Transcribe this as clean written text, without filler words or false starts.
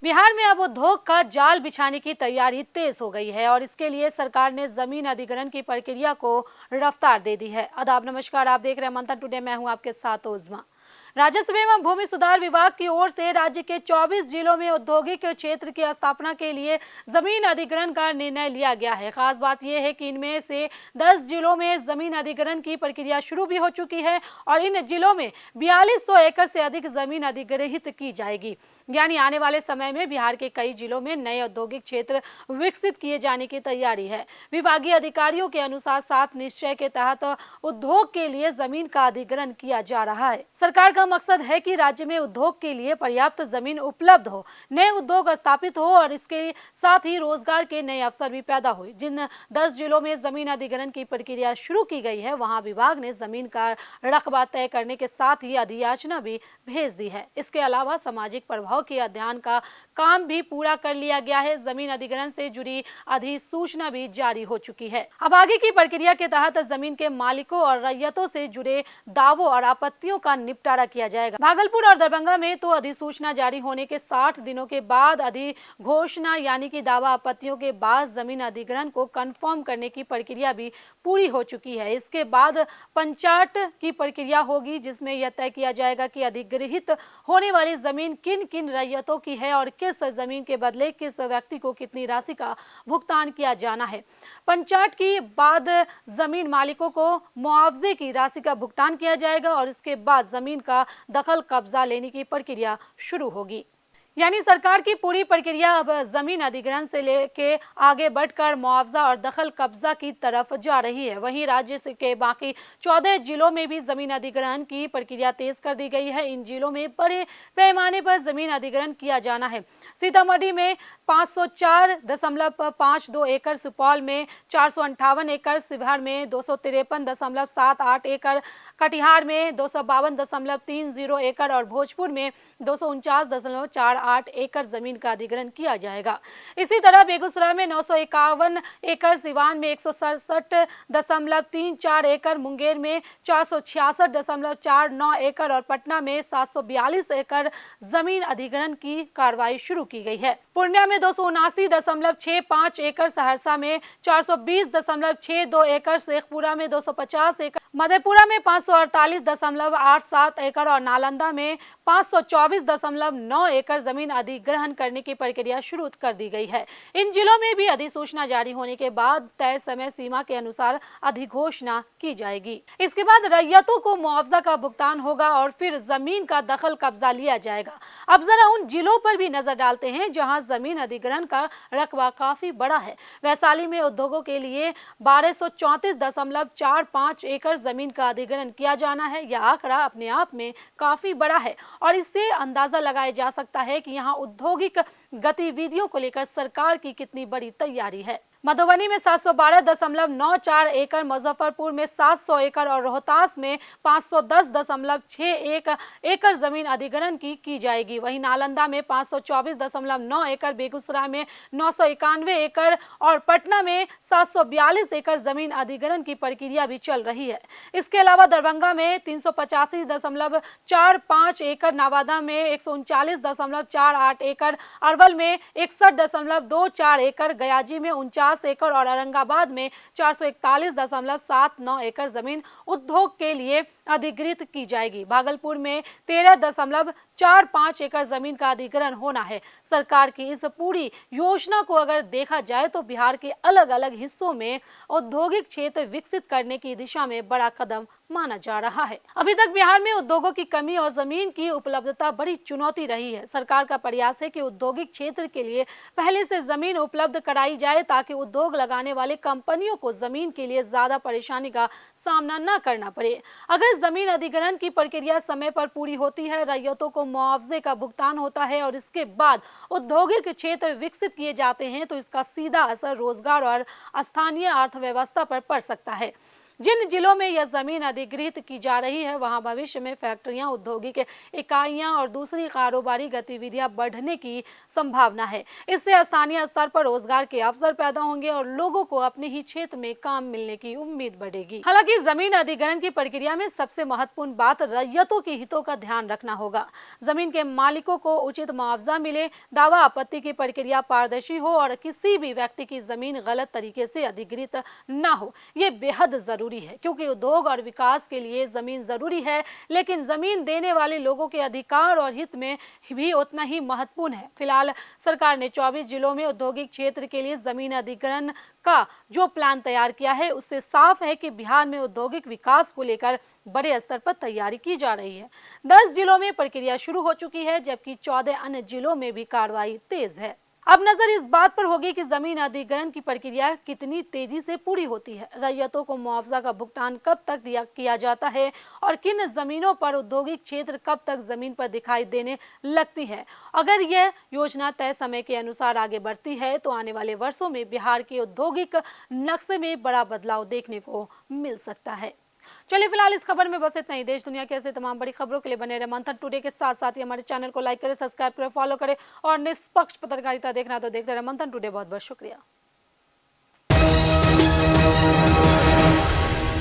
बिहार में अब उद्योग का जाल बिछाने की तैयारी तेज हो गई है और इसके लिए सरकार ने जमीन अधिग्रहण की प्रक्रिया को रफ्तार दे दी है। आदाब, नमस्कार, आप देख रहे हैं मंथन टुडे। मैं हूं आपके साथ उज़मा। राजस्व एवं भूमि सुधार विभाग की ओर से राज्य के 24 जिलों में औद्योगिक क्षेत्र की स्थापना के लिए जमीन अधिग्रहण का निर्णय लिया गया है। खास बात यह है कि इनमें से 10 जिलों में जमीन अधिग्रहण की प्रक्रिया शुरू भी हो चुकी है और इन जिलों में 4200 एकड़ से अधिक जमीन अधिग्रहित की जाएगी। यानी आने वाले समय में बिहार के कई जिलों में नए औद्योगिक क्षेत्र विकसित किए जाने की तैयारी है। विभागीय अधिकारियों के अनुसार 7 निश्चय के तहत उद्योग के लिए जमीन का अधिग्रहण किया जा रहा है। सरकार का मकसद है कि राज्य में उद्योग के लिए पर्याप्त जमीन उपलब्ध हो, नए उद्योग स्थापित हो और इसके साथ ही रोजगार के नए अवसर भी पैदा हो। जिन 10 जिलों में जमीन अधिग्रहण की प्रक्रिया शुरू की गई है, वहां विभाग ने जमीन का रकबा तय करने के साथ ही अधियाचना भी भेज दी है। इसके अलावा सामाजिक प्रभाव के अध्ययन का काम भी पूरा कर लिया गया है। जमीन अधिग्रहण से जुड़ी अधिसूचना भी जारी हो चुकी है। अब आगे की प्रक्रिया के तहत जमीन के मालिकों और रैयतों से जुड़े दावों और आपत्तियों का निपटारा किया जाएगा। भागलपुर और दरभंगा में तो अधिसूचना जारी होने के 60 दिनों के बाद अधिघोषणा यानी कि दावा आपत्तियों के बाद जमीन अधिग्रहण को कंफर्म करने की प्रक्रिया भी पूरी हो चुकी है। इसके बाद पंचायत की प्रक्रिया होगी, जिसमें यह तय किया जाएगा कि अधिग्रहित होने वाली जमीन किन किन रैयतों की है और किस जमीन के बदले किस व्यक्ति को कितनी राशि का भुगतान किया जाना है। पंचायत के बाद जमीन मालिकों को मुआवजे की राशि का भुगतान किया जाएगा और इसके बाद जमीन का दखल कब्जा लेने की प्रक्रिया शुरू होगी। यानी सरकार की पूरी प्रक्रिया अब जमीन अधिग्रहण से लेके आगे बढ़कर मुआवजा और दखल कब्जा की तरफ जा रही है। वहीं राज्य के बाकी 14 जिलों में भी जमीन अधिग्रहण की प्रक्रिया तेज कर दी गई है। इन जिलों में बड़े पैमाने पर जमीन अधिग्रहण किया जाना है। सीतामढ़ी में 504.52 एकड़, सुपौल में 458 एकड़, शिवहर में 253.78 एकड़, कटिहार में 252.30 एकड़ और भोजपुर में 249.48 एकड़ जमीन का अधिग्रहण किया जाएगा। इसी तरह बेगूसराय में 951 एकड़, सिवान में 167.34 एकड़, मुंगेर में 466.49 एकड़ और पटना में 742 एकड़ जमीन अधिग्रहण की कार्रवाई शुरू की गई है। पूर्णिया में 279.65 एकड़, सहरसा में 420.62 एकड़, शेखपुरा में 250 एकड़, मधेपुरा में 548.87 एकड़ और नालंदा में 524.9 एकड़ जमीन अधिग्रहण करने की प्रक्रिया शुरू कर दी गई है। इन जिलों में भी अधिसूचना जारी होने के बाद तय समय सीमा के अनुसार अधिघोषणा की जाएगी। इसके बाद रैयतों को मुआवजा का भुगतान होगा और फिर जमीन का दखल कब्जा लिया जाएगा। अब जरा उन जिलों पर भी नजर डालते हैं जहां जमीन अधिग्रहण का रकबा काफी बड़ा है। वैशाली में उद्योगों के लिए 1234.45 एकड़ जमीन का अधिग्रहण किया जाना है। यह आंकड़ा अपने आप में काफी बड़ा है और इससे अंदाजा लगाया जा सकता है कि यहाँ औद्योगिक गतिविधियों को लेकर सरकार की कितनी बड़ी तैयारी है। मधुबनी में 712.94 एकड़, मुजफ्फरपुर में 700 एकड़ और रोहतास में 510.61 एकड़ जमीन अधिग्रहण की जाएगी। वहीं नालंदा में 524.9 एकड़, बेगूसराय में 991 एकड़ और पटना में 742 एकड़ जमीन अधिग्रहण की प्रक्रिया भी चल रही है। इसके अलावा दरभंगा में 385.45 एकड़, नवादा में 139.48 एकड़, अरवल में 61.24 एकड़, गयाजी में 49 एकड़ और औरंगाबाद में 441.79 एकड़ जमीन उद्योग के लिए अधिग्रहित की जाएगी। भागलपुर में 13.45 एकड़ जमीन का अधिग्रहण होना है। सरकार की इस पूरी योजना को अगर देखा जाए तो बिहार के अलग अलग हिस्सों में औद्योगिक क्षेत्र विकसित करने की दिशा में बड़ा कदम माना जा रहा है। अभी तक बिहार में उद्योगों की कमी और जमीन की उपलब्धता बड़ी चुनौती रही है। सरकार का प्रयास है कि औद्योगिक क्षेत्र के लिए पहले से जमीन उपलब्ध कराई जाए ताकि उद्योग लगाने वाले कंपनियों को जमीन के लिए ज्यादा परेशानी का सामना न करना पड़े। अगर जमीन अधिग्रहण की प्रक्रिया समय पर पूरी होती है, रैयतों को मुआवजे का भुगतान होता है और इसके बाद औद्योगिक क्षेत्र विकसित किए जाते हैं तो इसका सीधा असर रोजगार और स्थानीय अर्थव्यवस्था पर पड़ सकता है। जिन जिलों में यह जमीन अधिग्रहित की जा रही है वहां भविष्य में फैक्ट्रियां, औद्योगिक इकाइयां और दूसरी कारोबारी गतिविधियां बढ़ने की संभावना है। इससे स्थानीय स्तर पर रोजगार के अवसर पैदा होंगे और लोगों को अपने ही क्षेत्र में काम मिलने की उम्मीद बढ़ेगी। हालांकि जमीन अधिग्रहण की प्रक्रिया में सबसे महत्वपूर्ण बात रैयतों के हितों का ध्यान रखना होगा। जमीन के मालिकों को उचित मुआवजा मिले, दावा आपत्ति की प्रक्रिया पारदर्शी हो और किसी भी व्यक्ति की जमीन गलत तरीके से अधिग्रहित न हो। ये बेहद जरूरी है क्योंकि उद्योग और विकास के लिए जमीन जरूरी है, लेकिन जमीन देने वाले लोगों के अधिकार और हित में भी उतना ही महत्वपूर्ण है। फिलहाल सरकार ने 24 जिलों में औद्योगिक क्षेत्र के लिए जमीन अधिग्रहण का जो प्लान तैयार किया है उससे साफ है कि बिहार में औद्योगिक विकास को लेकर बड़े स्तर पर तैयारी की जा रही है। 10 जिलों में प्रक्रिया शुरू हो चुकी है जबकि 14 अन्य जिलों में भी कार्रवाई तेज है। अब नजर इस बात पर होगी कि जमीन अधिग्रहण की प्रक्रिया कितनी तेजी से पूरी होती है, रैयतों को मुआवजा का भुगतान कब तक किया जाता है और किन जमीनों पर औद्योगिक क्षेत्र कब तक जमीन पर दिखाई देने लगती है। अगर यह योजना तय समय के अनुसार आगे बढ़ती है तो आने वाले वर्षों में बिहार के औद्योगिक नक्शे में बड़ा बदलाव देखने को मिल सकता है। चलिए फिलहाल इस खबर में बस इतना ही। देश दुनिया के ऐसे तमाम बड़ी खबरों के लिए बने रहे मंथन टुडे के साथ साथ ही हमारे चैनल को लाइक करें, सब्सक्राइब करें, फॉलो करें और निष्पक्ष पत्रकारिता देखना तो देखते रहे मंथन टुडे। बहुत बहुत शुक्रिया।